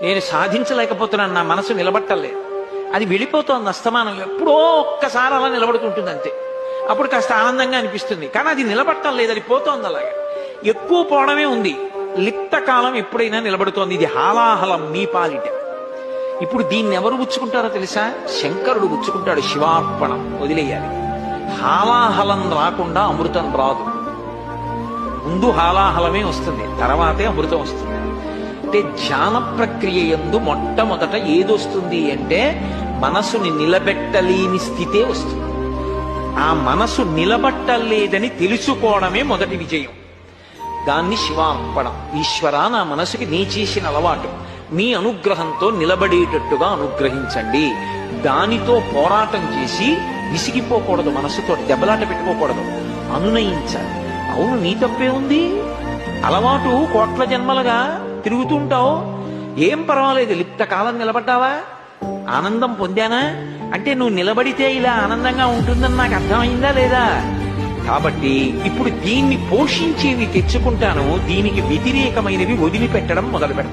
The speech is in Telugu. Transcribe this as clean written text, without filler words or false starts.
నేను సాధించలేకపోతున్నాను, నా మనసు నిలబట్టలేదు, అది వెళ్ళిపోతోంది అస్తమానం, ఎప్పుడో ఒక్కసారి అలా నిలబడుతుంటుంది అంతే. అప్పుడు కాస్త ఆనందంగా అనిపిస్తుంది, కానీ అది నిలబట్టం లేదు, అది పోతోంది అలాగా. ఎక్కువ పోవడమే ఉంది, లిప్త కాలం ఎప్పుడైనా నిలబడుతోంది. ఇది హాలాహలం మీ పాలిట. ఇప్పుడు దీన్ని ఎవరు పుచ్చుకుంటారో తెలుసా? శంకరుడు పుచ్చుకుంటాడు. శివార్పణం వదిలేయాలి. హాలాహలం రాకుండా అమృతం రాదు. ముందు హాలాహలమే వస్తుంది, తర్వాతే అమృతం వస్తుంది. అంటే ధ్యాన ప్రక్రియ యందు మొట్టమొదట ఏదొస్తుంది అంటే మనసుని నిలబెట్టలేని స్థితే వస్తుంది. ఆ మనసు నిలబట్టలేదని తెలుసుకోవడమే మొదటి విజయం. దాన్ని శివార్పణం. ఈశ్వర, నా మనసుకి నీ చేసిన అలవాటు నీ అనుగ్రహంతో నిలబడేటట్టుగా అనుగ్రహించండి. దానితో పోరాటం చేసి విసిగిపోకూడదు, మనసుతో దెబ్బలాట పెట్టుకోకూడదు, అనునయించాలి. అవును, నీ తప్పే ఉంది, అలవాటు కోట్ల జన్మలుగా తిరుగుతుంటావు, ఏం పర్వాలేదు, లిప్త కాలం నిలబడ్డావా, ఆనందం పొందానా అంటే నువ్వు నిలబడితే ఇలా ఆనందంగా ఉంటుందని నాకు అర్థమైందా లేదా? కాబట్టి ఇప్పుడు దీన్ని పోషించేవి తెచ్చుకుంటాను, దీనికి వ్యతిరేకమైనవి వదిలిపెట్టడం మొదలు పెడతాను.